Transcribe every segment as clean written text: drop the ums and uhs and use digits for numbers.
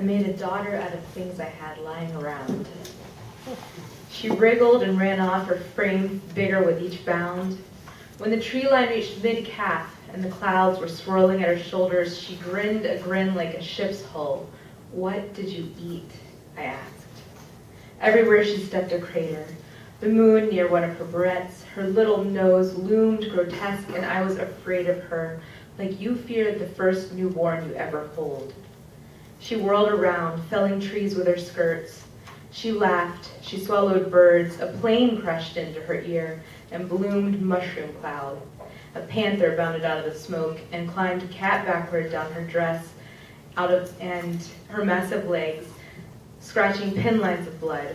made a daughter out of things I had lying around. She wriggled and ran off, her frame bigger with each bound. When the tree line reached mid-calf and the clouds were swirling at her shoulders, she grinned a grin like a ship's hull. "What did you eat?" I asked. Everywhere she stepped a crater. The moon near one of her barrettes, her little nose loomed grotesque, and I was afraid of her, like you feared the first newborn you ever hold. She whirled around, felling trees with her skirts. She laughed, she swallowed birds, a plane crashed into her ear, and bloomed mushroom cloud. A panther bounded out of the smoke and climbed cat backward down her dress, and her massive legs, scratching pin lines of blood.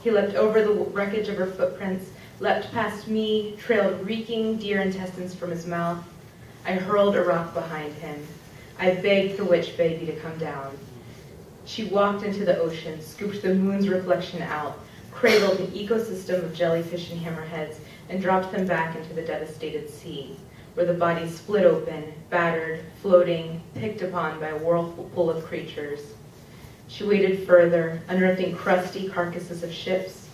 He leapt over the wreckage of her footprints, leapt past me, trailed reeking deer intestines from his mouth. I hurled a rock behind him. I begged the witch baby to come down. She walked into the ocean, scooped the moon's reflection out, cradled an ecosystem of jellyfish and hammerheads, and dropped them back into the devastated sea, where the bodies split open, battered, floating, picked upon by a whirlpool of creatures. She waded further, unearthing crusty carcasses of ships,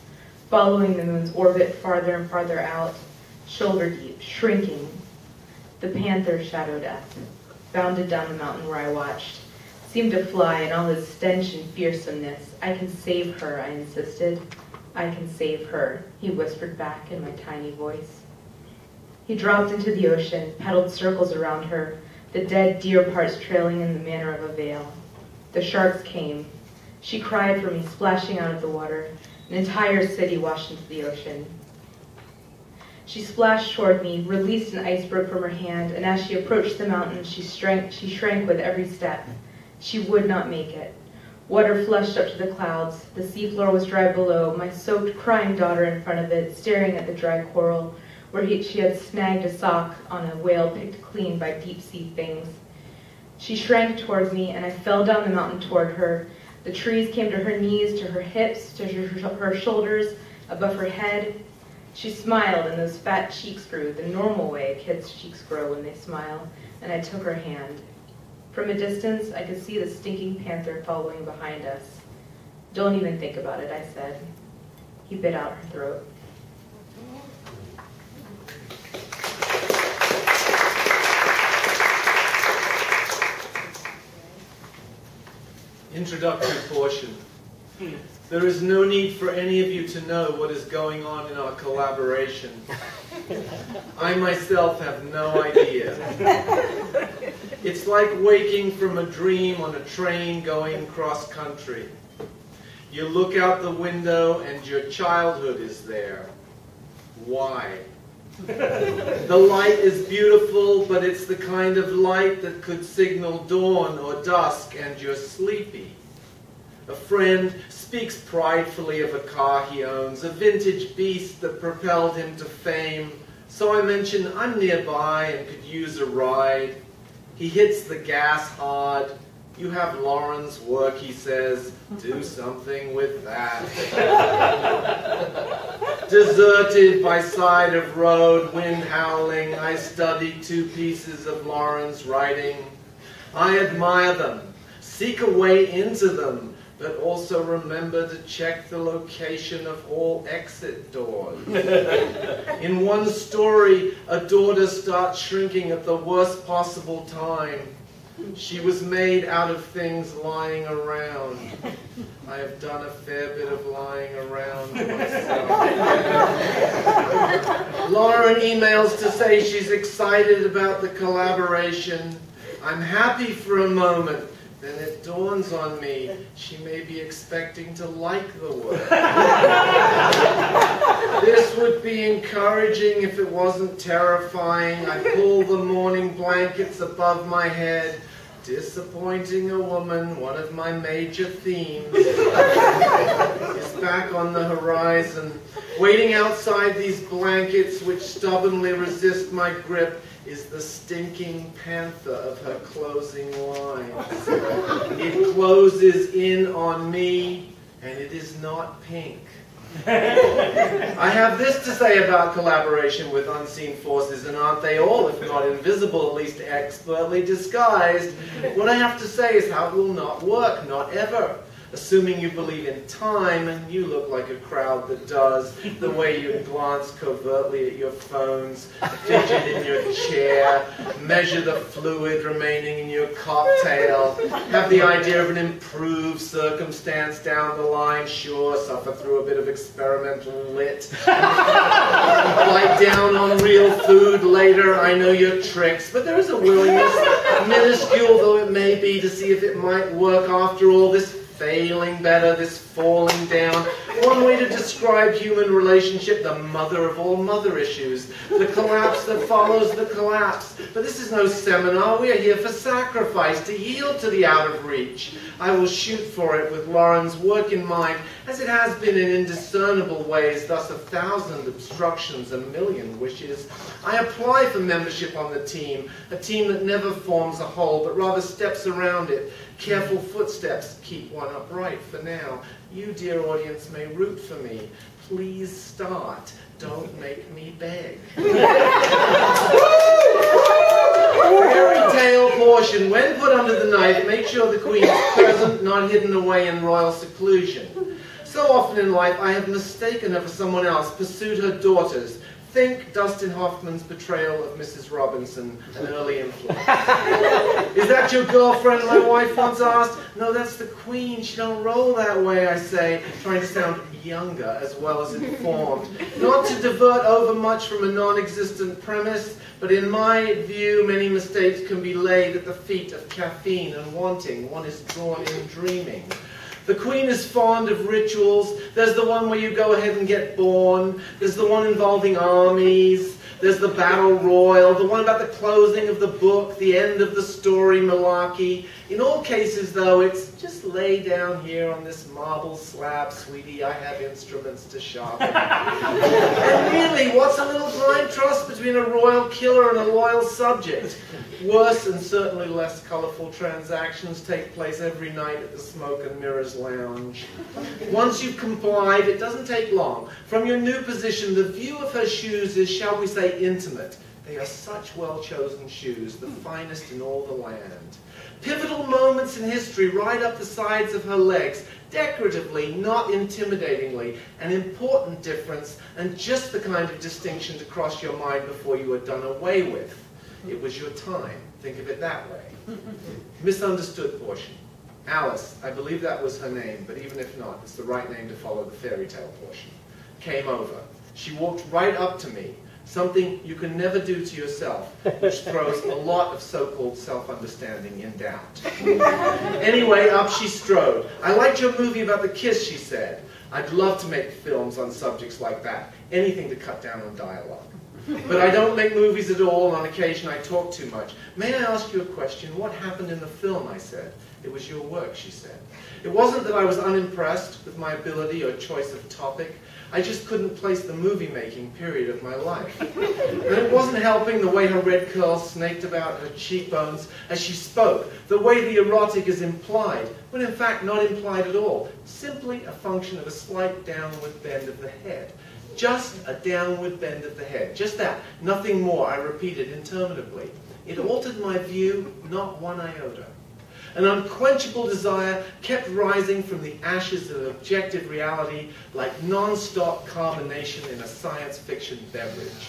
following the moon's orbit farther and farther out, shoulder deep, shrinking. The panther shadowed us, bounded down the mountain where I watched, seemed to fly in all his stench and fearsomeness. "I can save her," I insisted. "I can save her," he whispered back in my tiny voice. He dropped into the ocean, paddled circles around her, the dead deer parts trailing in the manner of a veil. The sharks came. She cried for me, splashing out of the water. An entire city washed into the ocean. She splashed toward me, released an iceberg from her hand, and as she approached the mountain, she shrank with every step. She would not make it. Water flushed up to the clouds. The seafloor was dry below, my soaked, crying daughter in front of it, staring at the dry coral, where she had snagged a sock on a whale picked clean by deep-sea things. She shrank toward me, and I fell down the mountain toward her. The trees came to her knees, to her hips, to her shoulders, above her head. She smiled, and those fat cheeks grew, the normal way a kid's cheeks grow when they smile, and I took her hand. From a distance, I could see the stinking panther following behind us. "Don't even think about it," I said. He bit out her throat. Introductory portion. There is no need for any of you to know what is going on in our collaboration. I myself have no idea. It's like waking from a dream on a train going cross country. You look out the window and your childhood is there. Why? The light is beautiful, but it's the kind of light that could signal dawn or dusk and you're sleepy. A friend speaks pridefully of a car he owns, a vintage beast that propelled him to fame. So I mention I'm nearby and could use a ride. He hits the gas hard. "You have Lauren's work," he says. "Do something with that." Deserted by side of road, wind howling, I study 2 pieces of Lauren's writing. I admire them, seek a way into them, but also remember to check the location of all exit doors. In one story, a daughter starts shrinking at the worst possible time. She was made out of things lying around. I have done a fair bit of lying around myself. Lauren emails to say she's excited about the collaboration. I'm happy for a moment. Then it dawns on me, she may be expecting to like the work. This would be encouraging if it wasn't terrifying. I pull the morning blankets above my head. Disappointing a woman, one of my major themes, is back on the horizon. Waiting outside these blankets which stubbornly resist my grip is the stinking panther of her closing lines. It closes in on me, and it is not pink. I have this to say about collaboration with unseen forces, and aren't they all, if not invisible, at least expertly disguised? What I have to say is how it will not work, not ever. Assuming you believe in time, and you look like a crowd that does, the way you glance covertly at your phones, fidget in your chair, measure the fluid remaining in your cocktail, have the idea of an improved circumstance down the line, sure, suffer through a bit of experimental lit, bite down on real food later. I know your tricks, but there is a willingness, minuscule though it may be, to see if it might work after all. This failing better, this falling down. One way to describe human relationship, the mother of all mother issues. The collapse that follows the collapse. But this is no seminar. We are here for sacrifice, to yield to the out of reach. I will shoot for it with Lauren's work in mind, as it has been in indiscernible ways, thus 1,000 obstructions, 1,000,000 wishes. I apply for membership on the team, a team that never forms a whole, but rather steps around it. Careful footsteps keep one upright for now. You, dear audience, may root for me. Please start. Don't make me beg. Fairy tale portion. When put under the knife, make sure the queen is present, not hidden away in royal seclusion. So often in life, I have mistaken her for someone else, pursued her daughters. Think Dustin Hoffman's portrayal of Mrs. Robinson, an early influence. Is that your girlfriend, my wife once asked? No, that's the queen. She don't roll that way, I say, trying to sound younger as well as informed. Not to divert over much from a non-existent premise, but in my view, many mistakes can be laid at the feet of caffeine and wanting. One is drawn in dreaming. The queen is fond of rituals. There's the one where you go ahead and get born. There's the one involving armies. There's the battle royal, the one about the closing of the book, the end of the story malarkey. In all cases, though, it's just lay down here on this marble slab, sweetie, I have instruments to sharpen. And really, what's a little blind trust between a royal killer and a loyal subject? Worse and certainly less colorful transactions take place every night at the Smoke and Mirrors Lounge. Once you've complied, it doesn't take long. From your new position, the view of her shoes is, shall we say, intimate. They are such well-chosen shoes, the finest in all the land. Pivotal moments in history right up the sides of her legs, decoratively, not intimidatingly, an important difference, and just the kind of distinction to cross your mind before you are done away with. It was your time. Think of it that way. Misunderstood portion. Alice, I believe that was her name, but even if not, it's the right name to follow the fairy tale portion. Came over. She walked right up to me, something you can never do to yourself, which throws a lot of so-called self-understanding in doubt. Anyway, up she strode. I liked your movie about the kiss, she said. I'd love to make films on subjects like that, anything to cut down on dialogue. But I don't make movies at all, and on occasion I talk too much. May I ask you a question? What happened in the film, I said. It was your work, she said. It wasn't that I was unimpressed with my ability or choice of topic. I just couldn't place the movie-making period of my life. And it wasn't helping the way her red curls snaked about her cheekbones as she spoke, the way the erotic is implied, when in fact not implied at all, simply a function of a slight downward bend of the head. Just a downward bend of the head. Just that. Nothing more, I repeated interminably. It altered my view, not one iota. An unquenchable desire kept rising from the ashes of objective reality like non-stop carbonation in a science fiction beverage.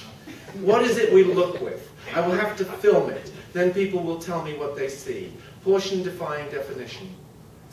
What is it we look with? I will have to film it. Then people will tell me what they see. Portion-defying definition.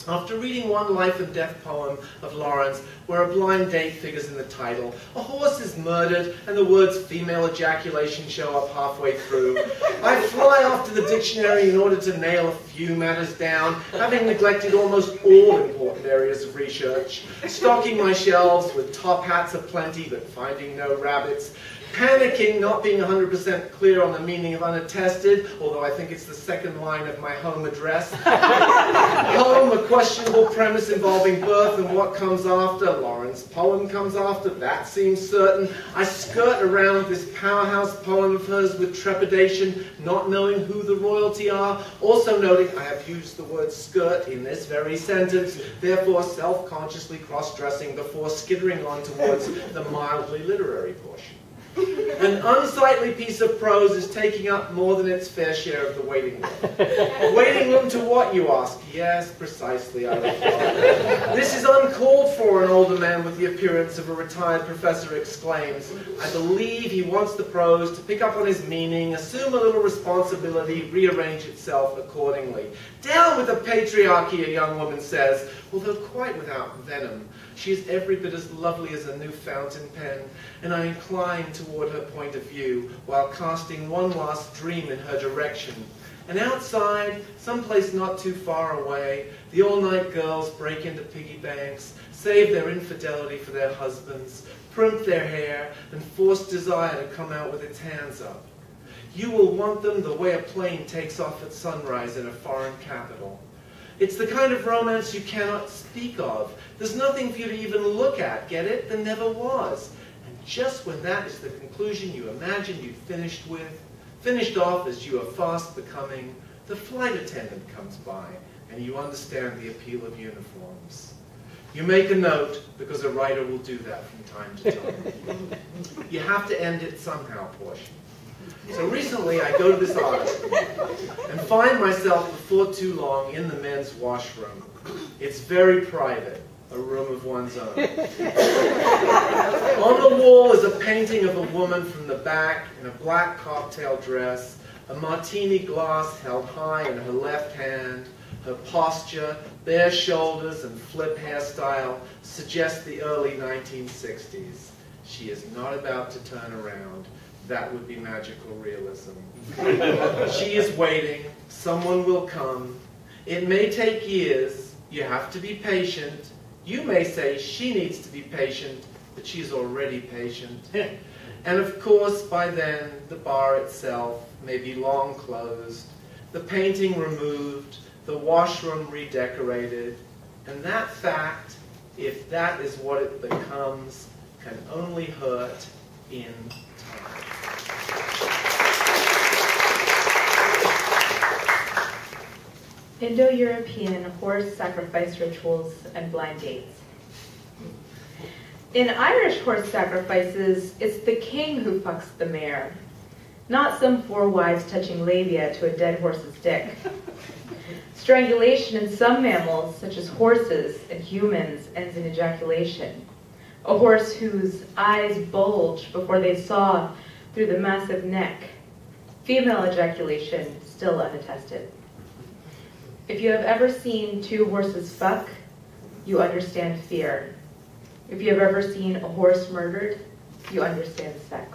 After reading one life and death poem of Lauren's, where a blind date figures in the title, a horse is murdered, and the words female ejaculation show up halfway through, I fly off to the dictionary in order to nail a few matters down, having neglected almost all important areas of research, stocking my shelves with top hats aplenty, but finding no rabbits, Panicking, not being 100% clear on the meaning of unattested, although I think it's the second line of my home address. Poem, a questionable premise involving birth and what comes after. Lauren's poem comes after, that seems certain. I skirt around this powerhouse poem of hers with trepidation, not knowing who the royalty are, also noting I have used the word skirt in this very sentence, therefore self-consciously cross-dressing before skittering on towards the mildly literary portion. An unsightly piece of prose is taking up more than its fair share of the waiting room. Waiting room to what, you ask? Yes, precisely, I reply. This is uncalled for, an older man with the appearance of a retired professor exclaims. I believe he wants the prose to pick up on his meaning, assume a little responsibility, rearrange itself accordingly. Down with the patriarchy, a young woman says, although quite without venom. She is every bit as lovely as a new fountain pen, and I incline toward her point of view, while casting one last dream in her direction. And outside, someplace not too far away, the all-night girls break into piggy banks, save their infidelity for their husbands, primp their hair, and force desire to come out with its hands up. You will want them the way a plane takes off at sunrise in a foreign capital. It's the kind of romance you cannot speak of. There's nothing for you to even look at, get it? There never was. And just when that is the conclusion you imagined you'd finished off as you are fast becoming, the flight attendant comes by, and you understand the appeal of uniforms. You make a note, because a writer will do that from time to time. You have to end it somehow, portion. So recently I go to this article and find myself before too long in the men's washroom. It's very private, a room of one's own. On the wall is a painting of a woman from the back in a black cocktail dress, a martini glass held high in her left hand. Her posture, bare shoulders, and flip hairstyle suggest the early 1960s. She is not about to turn around. That would be magical realism. She is waiting. Someone will come. It may take years. You have to be patient. You may say she needs to be patient, but she's already patient. And of course, by then, the bar itself may be long closed, the painting removed, the washroom redecorated, and that fact, if that is what it becomes, can only hurt in time. Indo-European horse sacrifice rituals and blind dates. In Irish horse sacrifices, it's the king who fucks the mare, not some four wives touching labia to a dead horse's dick. Strangulation in some mammals, such as horses and humans, ends in ejaculation. A horse whose eyes bulge before they saw through the massive neck. Female ejaculation, still unattested. If you have ever seen two horses fuck, you understand fear. If you have ever seen a horse murdered, you understand sex.